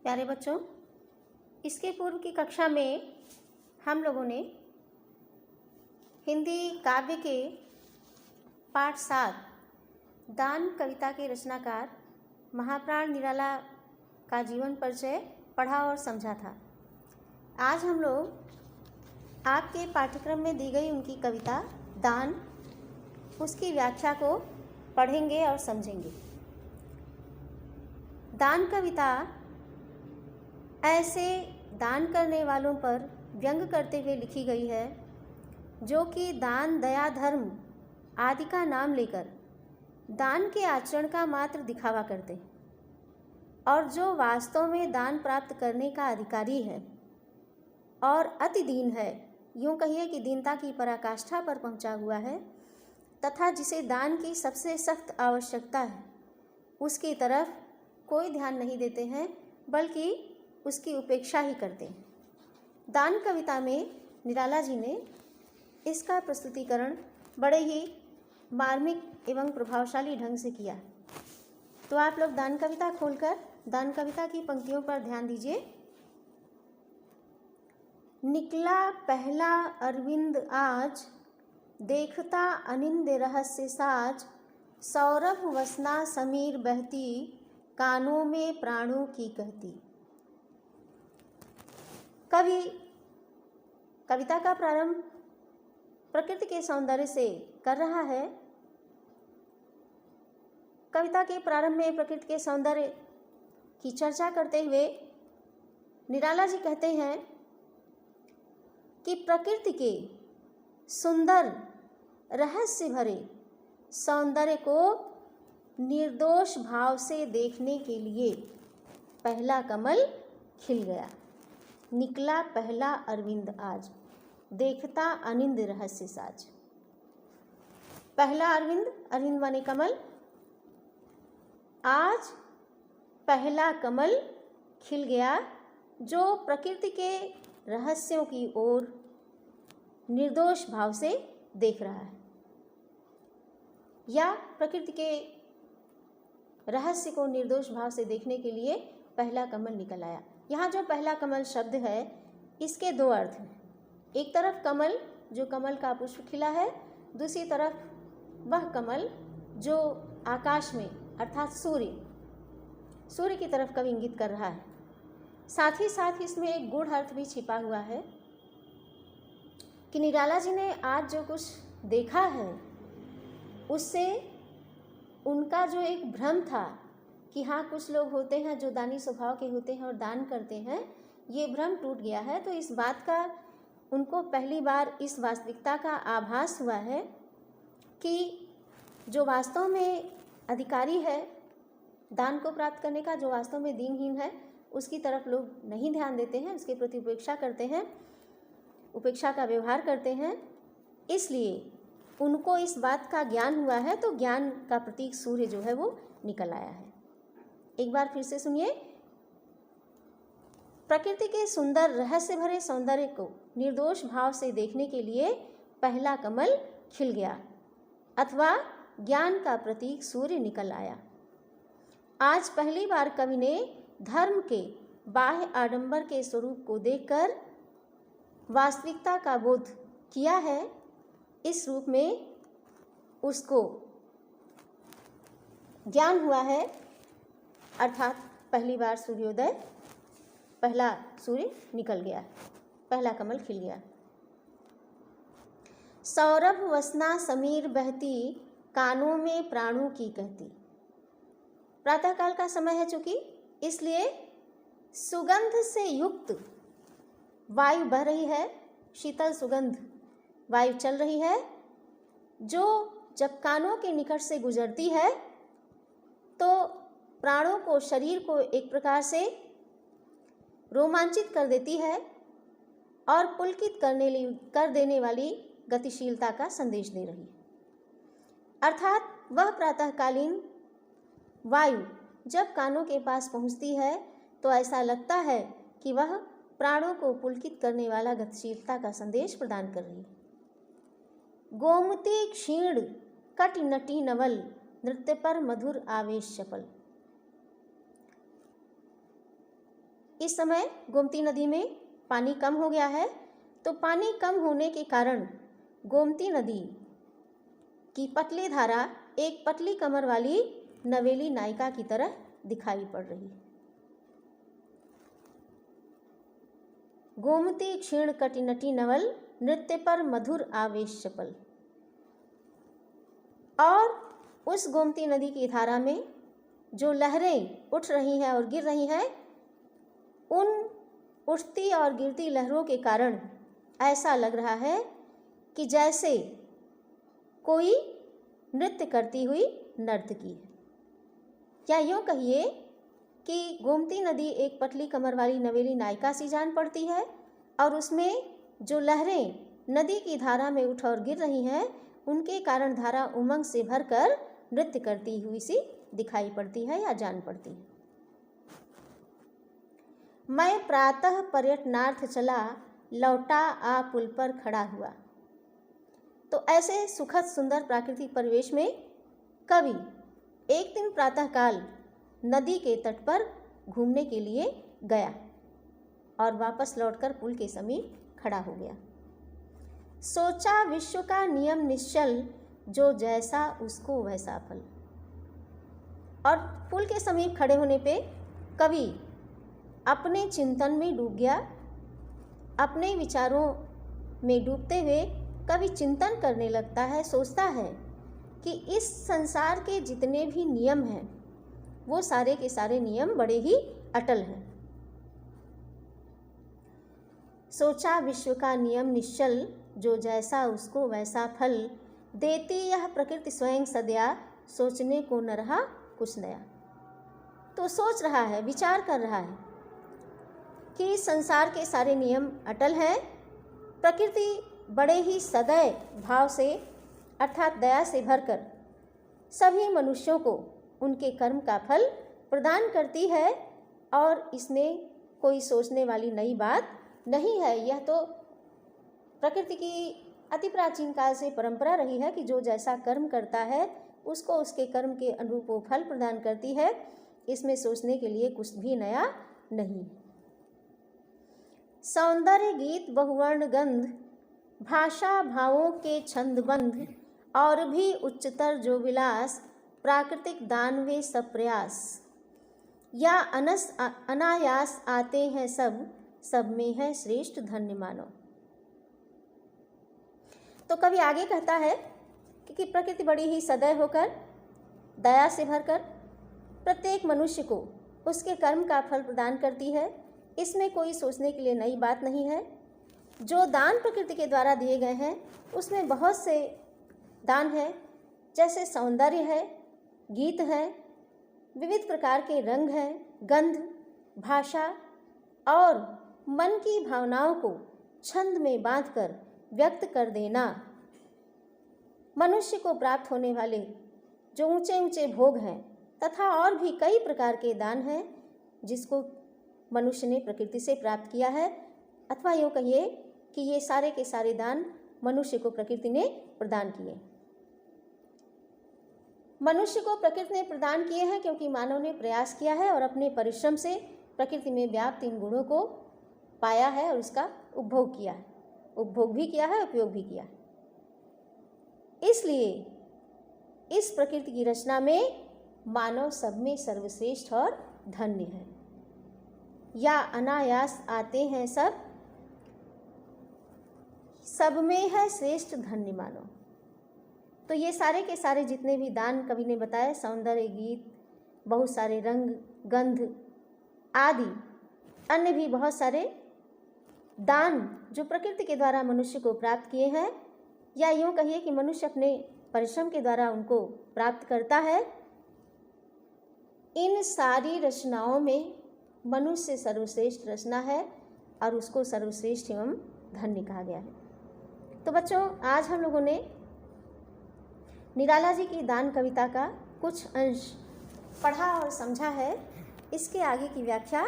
प्यारे बच्चों, इसके पूर्व की कक्षा में हम लोगों ने हिंदी काव्य के पाठ 7 दान कविता के रचनाकार महाप्राण निराला का जीवन परिचय पढ़ा और समझा था। आज हम लोग आपके पाठ्यक्रम में दी गई उनकी कविता दान, उसकी व्याख्या को पढ़ेंगे और समझेंगे। दान कविता ऐसे दान करने वालों पर व्यंग करते हुए लिखी गई है जो कि दान, दया, धर्म आदि का नाम लेकर दान के आचरण का मात्र दिखावा करते हैं और जो वास्तव में दान प्राप्त करने का अधिकारी है और अति दीन है, यूँ कहिए कि दीनता की पराकाष्ठा पर पहुंचा हुआ है तथा जिसे दान की सबसे सख्त आवश्यकता है, उसकी तरफ कोई ध्यान नहीं देते हैं बल्कि उसकी उपेक्षा ही करते हैं। दान कविता में निराला जी ने इसका प्रस्तुतिकरण बड़े ही मार्मिक एवं प्रभावशाली ढंग से किया। तो आप लोग दान कविता खोलकर दान कविता की पंक्तियों पर ध्यान दीजिए। निकला पहला अरविंद आज, देखता अनिंद रहस्य साज, सौरभ वसना समीर बहती, कानों में प्राणों की कहती। कवि कविता का प्रारंभ प्रकृति के सौंदर्य से कर रहा है। कविता के प्रारंभ में प्रकृति के सौंदर्य की चर्चा करते हुए निराला जी कहते हैं कि प्रकृति के सुंदर रहस्य भरे सौंदर्य को निर्दोष भाव से देखने के लिए पहला कमल खिल गया। निकला पहला अरविंद आज, देखता अनिंद रहस्य साज। पहला अरविंद, अरविंद माने कमल। आज पहला कमल खिल गया जो प्रकृति के रहस्यों की ओर निर्दोष भाव से देख रहा है या प्रकृति के रहस्य को निर्दोष भाव से देखने के लिए पहला कमल निकल आया। यहाँ जो पहला कमल शब्द है, इसके दो अर्थ हैं। एक तरफ कमल जो कमल का पुष्प खिला है, दूसरी तरफ वह कमल जो आकाश में अर्थात सूर्य की तरफ कवि इंगित कर रहा है। साथ ही साथ इसमें एक गूढ़ अर्थ भी छिपा हुआ है कि निराला जी ने आज जो कुछ देखा है उससे उनका जो एक भ्रम था कि हाँ कुछ लोग होते हैं जो दानी स्वभाव के होते हैं और दान करते हैं, ये भ्रम टूट गया है। तो इस बात का उनको पहली बार इस वास्तविकता का आभास हुआ है कि जो वास्तव में अधिकारी है दान को प्राप्त करने का, जो वास्तव में दीनहीन है, उसकी तरफ लोग नहीं ध्यान देते हैं, उसके प्रति उपेक्षा करते हैं, उपेक्षा का व्यवहार करते हैं। इसलिए उनको इस बात का ज्ञान हुआ है, तो ज्ञान का प्रतीक सूर्य जो है वो निकल आया है। एक बार फिर से सुनिए। प्रकृति के सुंदर रहस्य भरे सौंदर्य को निर्दोष भाव से देखने के लिए पहला कमल खिल गया अथवा ज्ञान का प्रतीक सूर्य निकल आया। आज पहली बार कवि ने धर्म के बाह्य आडंबर के स्वरूप को देखकर वास्तविकता का बोध किया है। इस रूप में उसको ज्ञान हुआ है, अर्थात पहली बार सूर्योदय, पहला सूर्य निकल गया, पहला कमल खिल गया। सौरभ वसना समीर बहती, कानों में प्राणों की कहती। प्रातःकाल का समय है चूंकि, इसलिए सुगंध से युक्त वायु बह रही है, शीतल सुगंध वायु चल रही है, जो जब कानों के निकट से गुजरती है तो प्राणों को, शरीर को एक प्रकार से रोमांचित कर देती है और पुलकित कर देने वाली गतिशीलता का संदेश दे रही है। अर्थात वह प्रातःकालीन वायु जब कानों के पास पहुंचती है तो ऐसा लगता है कि वह प्राणों को पुलकित करने वाला गतिशीलता का संदेश प्रदान कर रही है। गोमती क्षीण कट नटी नवल, नृत्य पर मधुर आवेश चपल। इस समय गोमती नदी में पानी कम हो गया है, तो पानी कम होने के कारण गोमती नदी की पतली धारा एक पतली कमर वाली नवेली नायिका की तरह दिखाई पड़ रही है। गोमती क्षीण कटिनटी नवल, नृत्य पर मधुर आवेश चपल। और उस गोमती नदी की धारा में जो लहरें उठ रही हैं और गिर रही हैं, उन उठती और गिरती लहरों के कारण ऐसा लग रहा है कि जैसे कोई नृत्य करती हुई नर्तकी है। या यूँ कहिए कि गोमती नदी एक पतली कमर वाली नवेली नायिका सी जान पड़ती है, और उसमें जो लहरें नदी की धारा में उठ और गिर रही हैं, उनके कारण धारा उमंग से भरकर नृत्य करती हुई सी दिखाई पड़ती है या जान पड़ती है। मैं प्रातः पर्यटनार्थ चला, लौटा आ पुल पर खड़ा हुआ। तो ऐसे सुखद सुंदर प्राकृतिक परिवेश में कवि एक दिन प्रातःकाल नदी के तट पर घूमने के लिए गया और वापस लौटकर पुल के समीप खड़ा हो गया। सोचा विश्व का नियम निश्चल, जो जैसा उसको वैसा फल। और पुल के समीप खड़े होने पे कवि अपने चिंतन में डूब गया। अपने विचारों में डूबते हुए कवि चिंतन करने लगता है, सोचता है कि इस संसार के जितने भी नियम हैं वो सारे के सारे नियम बड़े ही अटल हैं। सोचा विश्व का नियम निश्चल, जो जैसा उसको वैसा फल। देती यह प्रकृति स्वयं सदया, सोचने को न रहा कुछ नया। तो सोच रहा है, विचार कर रहा है कि संसार के सारे नियम अटल हैं। प्रकृति बड़े ही सदैव भाव से अर्थात दया से भरकर सभी मनुष्यों को उनके कर्म का फल प्रदान करती है, और इसमें कोई सोचने वाली नई बात नहीं है। यह तो प्रकृति की अति प्राचीन काल से परंपरा रही है कि जो जैसा कर्म करता है उसको उसके कर्म के अनुरूप वो फल प्रदान करती है। इसमें सोचने के लिए कुछ भी नया नहीं। सौंदर्य गीत बहुवर्ण गंध, भाषा भावों के छंदबंध, और भी उच्चतर जो विलास, प्राकृतिक दानवे सब प्रयास। या अनायास आते हैं सब, सब में है श्रेष्ठ धन्य मानो। तो कवि आगे कहता है कि प्रकृति बड़ी ही सदैव होकर दया से भरकर प्रत्येक मनुष्य को उसके कर्म का फल प्रदान करती है। इसमें कोई सोचने के लिए नई बात नहीं है। जो दान प्रकृति के द्वारा दिए गए हैं उसमें बहुत से दान है, जैसे सौंदर्य है, गीत है, विविध प्रकार के रंग हैं, गंध, भाषा और मन की भावनाओं को छंद में बांधकर व्यक्त कर देना। मनुष्य को प्राप्त होने वाले जो ऊंचे ऊंचे भोग हैं तथा और भी कई प्रकार के दान हैं जिसको मनुष्य ने प्रकृति से प्राप्त किया है, अथवा यूँ कहिए कि ये सारे के सारे दान मनुष्य को प्रकृति ने प्रदान किए। मनुष्य को प्रकृति ने प्रदान किए हैं क्योंकि मानव ने प्रयास किया है और अपने परिश्रम से प्रकृति में व्याप्त इन गुणों को पाया है और उसका उपभोग किया है, उपभोग भी किया है, उपयोग भी किया है। इसलिए इस प्रकृति की रचना में मानव सब में सर्वश्रेष्ठ और धन्य है। या अनायास आते हैं सब, सब में है श्रेष्ठ धन्य मानो। तो ये सारे के सारे जितने भी दान कवि ने बताए, सौंदर्य गीत, बहुत सारे रंग, गंध आदि अन्य भी बहुत सारे दान जो प्रकृति के द्वारा मनुष्य को प्राप्त किए हैं, या यूँ कहिए कि मनुष्य अपने परिश्रम के द्वारा उनको प्राप्त करता है। इन सारी रचनाओं में मनुष्य सर्वश्रेष्ठ रचना है और उसको सर्वश्रेष्ठ एवं धन्य कहा गया है। तो बच्चों, आज हम लोगों ने निराला जी की दान कविता का कुछ अंश पढ़ा और समझा है। इसके आगे की व्याख्या